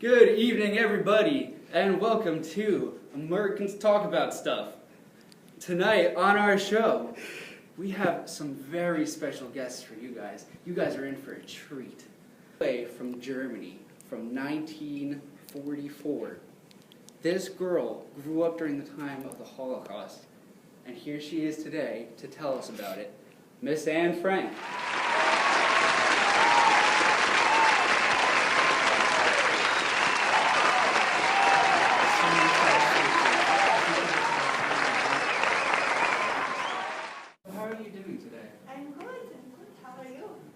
Good evening, everybody, and welcome to Americans Talk About Stuff. Tonight on our show, we have some very special guests for you guys. You guys are in for a treat. From Germany, from 1944. This girl grew up during the time of the Holocaust, and here she is today to tell us about it, Miss Anne Frank.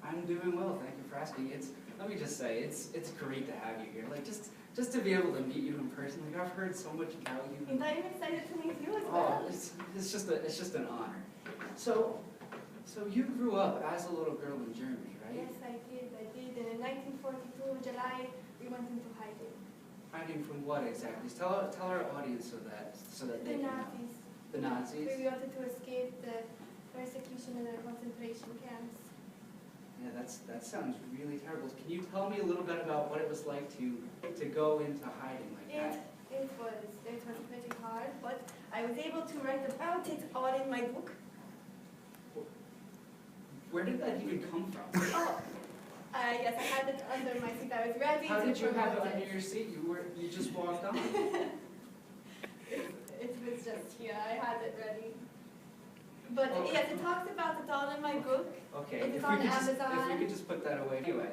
I'm doing well, thank you for asking. Let me just say, it's great to have you here. Like just to be able to meet you in person. Like I've heard so much about you. And I'm excited to meet you as well. Oh, it's just an honor. So you grew up as a little girl in Germany, right? Yes, I did. And in 1942, July, we went into hiding. Hiding from what exactly? Tell our audience so that they The can Nazis. know. The Nazis. We wanted to escape the persecution in the concentration camps. Yeah, that sounds really terrible. Can you tell me a little bit about what it was like to go into hiding like that? It was pretty hard, but I was able to write about it all in my book. Where did that even come from? Oh, yes, I had it under my seat. I was ready. How to did you have it promote under your seat? You just walked on. It was just here. I had it ready. But Okay. yes, it talks about it all in my book. Okay, It's if on we Amazon. could just put that away. Anyway,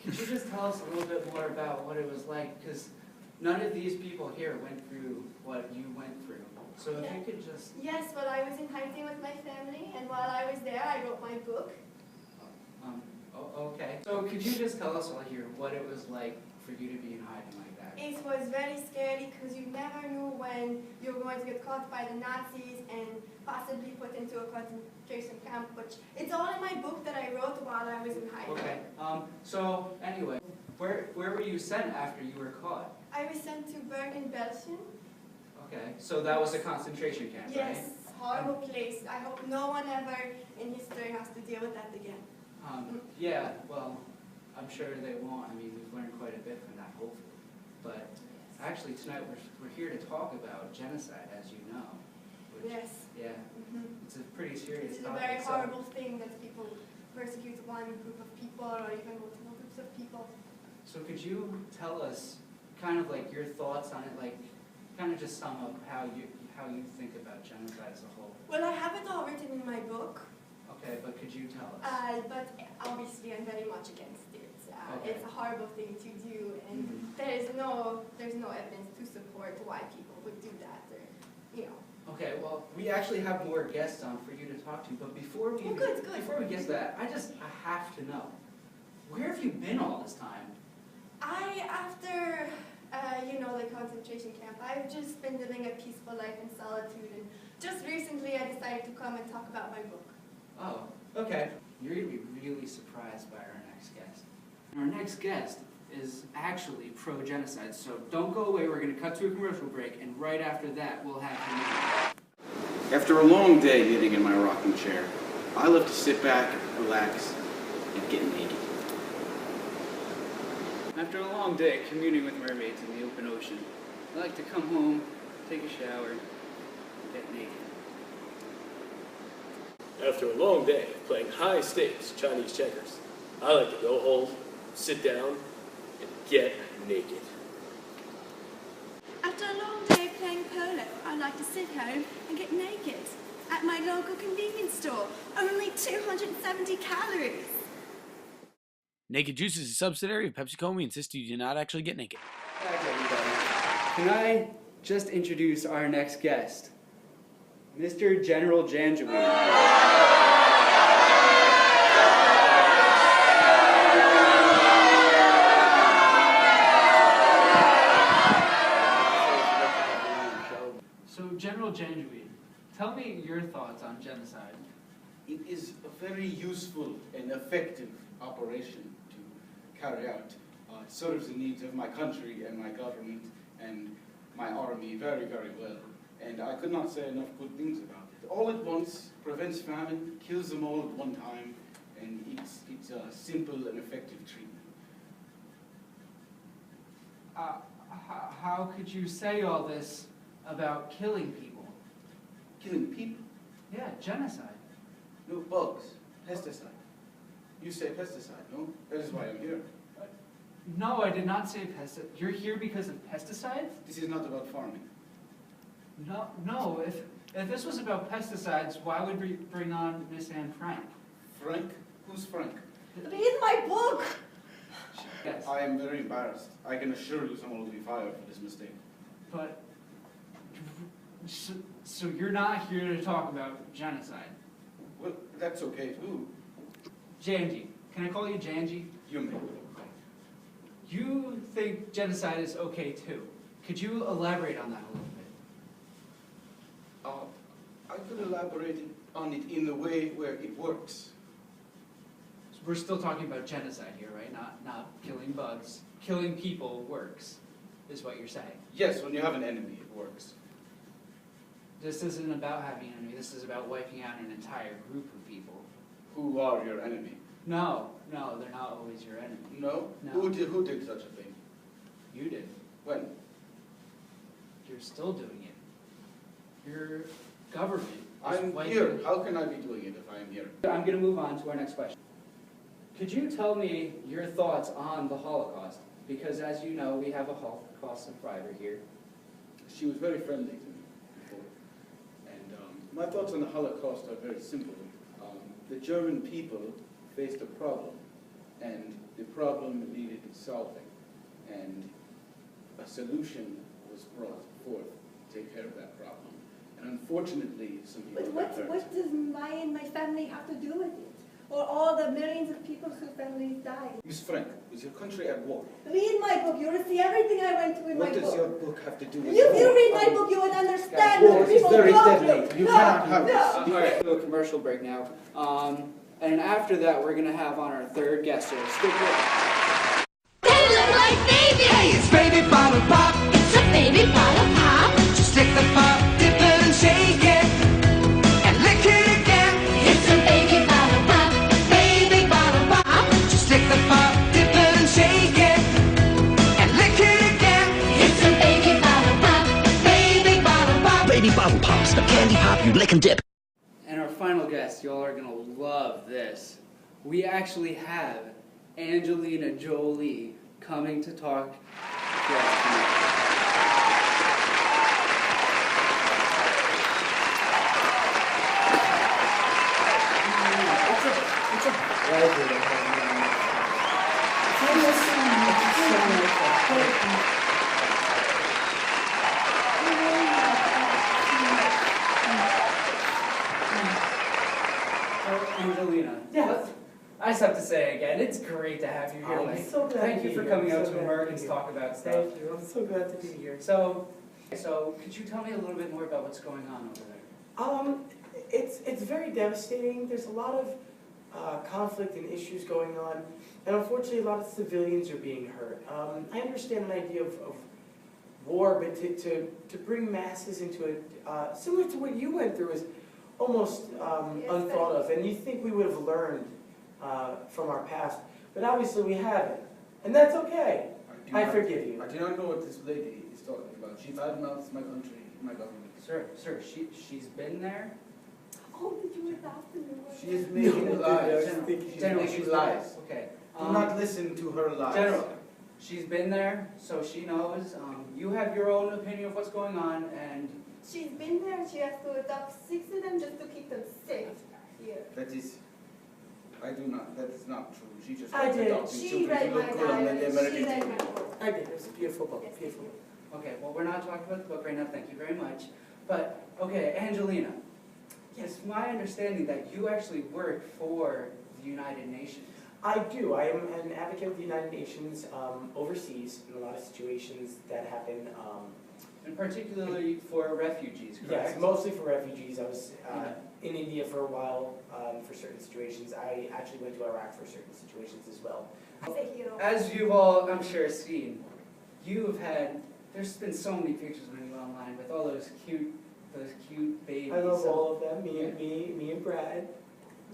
could you just tell us a little bit more about what it was like? Because none of these people here went through what you went through. So if you could just... Yes, well, I was in hiding with my family, and while I was there, I wrote my book. Okay. So could you just tell us all here what it was like for you to be in hiding like that? It was very scary because you never knew when you were going to get caught by the Nazis and possibly put into a concentration camp, which it's all in my book that I wrote while I was in hiding. Okay. So anyway, where were you sent after you were caught? I was sent to Bergen, Belgium. Okay. So that was a concentration camp, right? Yes, horrible place. I hope no one ever in history has to deal with that again. Yeah, well, I'm sure they won't. I mean, we've learned quite a bit from that, hopefully. But actually, tonight we're here to talk about genocide, as you know. Which, Yes. Yeah, it's a pretty serious It's a topic. very horrible thing that people persecute one group of people or even multiple groups of people. So could you tell us kind of like your thoughts on it, like kind of just sum up how you think about genocide as a whole? Well, I have it all written in my book. Okay, but could you tell us? But obviously I'm very much against it. Okay. It's a horrible thing to do, and there's no evidence to support why people would do that, or, you know. Okay, well, we actually have more guests on for you to talk to, but before we Good. before we get to that, I have to know, where have you been all this time? After the concentration camp, I've just been living a peaceful life in solitude, and just recently I decided to come and talk about my book. Oh, okay. You're going to be really surprised by our next guest. Our next guest is actually pro-genocide, so don't go away. We're going to cut to a commercial break, and right after that, we'll have him. After a long day knitting in my rocking chair, I love to sit back, relax, and get naked. After a long day communing with mermaids in the open ocean, I like to come home, take a shower, and get naked. After a long day of playing high-stakes Chinese checkers, I like to go home, sit down, and get naked. After a long day playing polo, I like to sit home and get naked. At my local convenience store, only 270 calories. Naked Juice is a subsidiary of PepsiCo. We insist you do not actually get naked. Hi, everybody. Can I just introduce our next guest, Mr. General Janjaweed. So, General Janjaweed, tell me your thoughts on genocide. It is a very useful and effective operation to carry out. It serves the needs of my country and my government and my army very, very well. And I could not say enough good things about it. All at once, prevents famine, kills them all at one time, and it's a simple and effective treatment. how could you say all this about killing people? Killing people? Yeah, genocide. No, bugs. Pesticide. You say pesticide, no? That is why I'm here. No, I did not say pesticide. You're here because of pesticides? This is not about farming. No. If this was about pesticides, why would we bring on Miss Anne Frank? Frank? Who's Frank? Read my book! Yes. I am very embarrassed. I can assure you someone will be fired for this mistake. But, so you're not here to talk about genocide? Well, that's okay too. Janji. Can I call you Janji? You may. You think genocide is okay too. Could you elaborate on that a little bit? I could elaborate on it in the way where it works. We're still talking about genocide here, right? Not killing bugs. Killing people works, is what you're saying. Yes, when you have an enemy, it works. This isn't about having an enemy. This is about wiping out an entire group of people. Who are your enemy? No, they're not always your enemy. No? No. Who did such a thing? You did. When? You're still doing it. Your government is I'm wiping- here. How can I be doing it if I'm here? I'm going to move on to our next question. Could you tell me your thoughts on the Holocaust? Because as you know, we have a Holocaust survivor here. She was very friendly to me before. And my thoughts on the Holocaust are very simple. The German people faced a problem, and the problem needed solving. And a solution was brought forth to take care of that problem. And unfortunately, some people But got hurt. what does my family have to do with it? Or all the millions of people whose families died? Miss Frank, was your country at war? Read my book, you will see everything I went through in my What book. does your book have to do with If you war? read my book, you would understand War what is people very go deadly. through. You No, cannot have no. this. All right, we'll do a commercial break now. And after that, we're going to have on our third guest. So stick with They look like babies. Hey, it's baby bottle pop. It's a baby bottle pop. Just stick the pop, dip it and shake it, and lick it again. It's a baby bottle pop. Baby bottle pop. Just stick the pop, dip it and shake it, and lick it again. It's a baby bottle pop. Baby bottle pop. Baby Bottle Pops, the candy pop you lick and dip. And our final guest, y'all are going to love this. We actually have Angelina Jolie coming to talk to us tonight. It's a pleasure to have you on. Thank you so much. Angelina. Yes. I just have to say again, it's great to have you here. I'm Like, so glad thank to you be for here. coming I'm out so to glad to Americans be Talk About Stuff. Thank you. I'm so glad to be here. So could you tell me a little bit more about what's going on over there? It's very devastating. There's a lot of conflict and issues going on, and unfortunately, a lot of civilians are being hurt. I understand an idea of war, but to bring masses into it, similar to what you went through, is almost unthought of. And you think we would have learned from our past, but obviously we haven't, and that's okay. I forgive you. I do not know what this lady is talking about. She badmouths my country, my government. Sir, she's been there. Oh, did you adopt the new one? She is making lies. She's General, making she's lies. Okay. Do not listen to her lies. General, she's been there, so she knows. You have your own opinion of what's going on, and She's been there and she has to adopt 6 of them just to keep them safe here. That is, I do not, that is not true. She just I likes did. adopting She children read to my look good on the diary, American she read TV. my book. I did. It was a beautiful book. Beautiful book. okay. Well, we're not talking about the book right now. Thank you very much. But okay, Angelina. It's my understanding that you actually work for the United Nations. I do. I am an advocate of the United Nations overseas in a lot of situations that happen. And particularly for refugees, correct? Yes, mostly for refugees. I was in India for a while for certain situations. I actually went to Iraq for certain situations as well. He's a hero. As you've all, I'm sure, seen, there's been so many pictures of you online with all those cute babies. I love all of them. Me and Brad.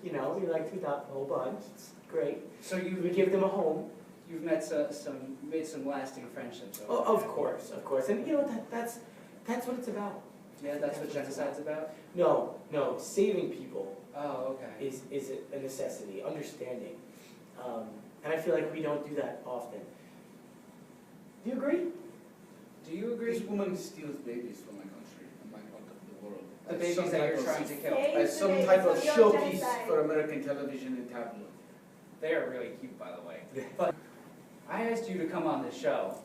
You know, we like to adopt a whole bunch. It's great. So We you give them a home. you've made some lasting friendships. Oh, over of there. course. And you know what, that's what it's about. Yeah, that's what genocide's about? No, saving people Oh, okay. is a necessity, understanding. And I feel like we don't do that often. Do you agree? Do you agree? This woman steals babies from my country and my part of the world. The As babies some that type you're of- trying to kill. As some Babies, type of so you're showpiece genocide. for American television and tabloid. They are really cute, by the way. But I asked you to come on this show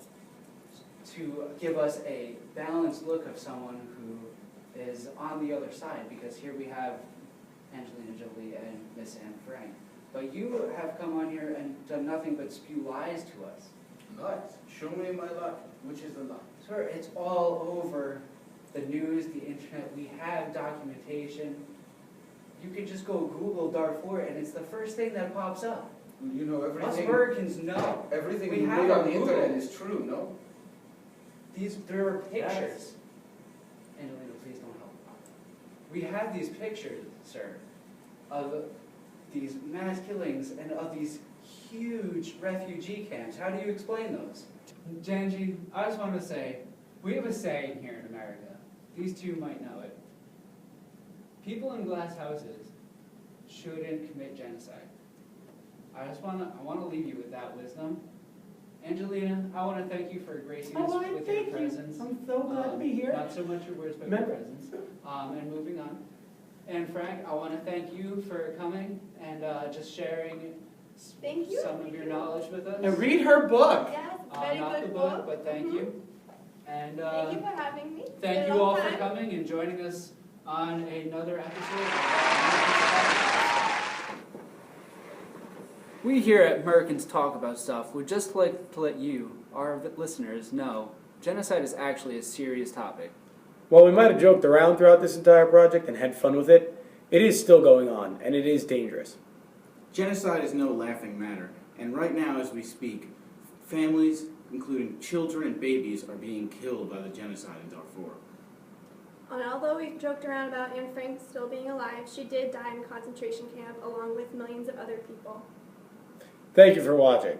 to give us a balanced look of someone who is on the other side, because here we have Angelina Jolie and Miss Anne Frank. But you have come on here and done nothing but spew lies to us. Lies. Show me my lie. Which is the lie? Sir, it's all over the news, the internet. We have documentation. You could just go Google Darfur and it's the first thing that pops up. You know Us everything. Americans know. Everything We you have read on the Google. internet is true. No. There are pictures. Angelina, please don't help. We have these pictures, sir, of these mass killings and of these huge refugee camps. How do you explain those? Janji, I just want to say, we have a saying here in America. These two might know it. People in glass houses shouldn't commit genocide. I want to leave you with that wisdom. Angelina, I want to thank you for gracing us with your presence. I'm so glad to be here. Not so much your words, but your presence. And moving on. And Frank, I want to thank you for coming and just sharing Thank you. some of your knowledge with us. And read her book. Yes, it's a very Not the good book, but thank Mhm. you. And Thank you for having me. It's been thank a you long all for time. coming and joining us on another episode. We here at Americans Talk About Stuff would just like to let you, our listeners, know genocide is actually a serious topic. While we might have joked around throughout this entire project and had fun with it, it is still going on, and it is dangerous. Genocide is no laughing matter, and right now as we speak, families, including children and babies, are being killed by the genocide in Darfur. And although we've joked around about Anne Frank still being alive, she did die in a concentration camp along with millions of other people. Thank you for watching.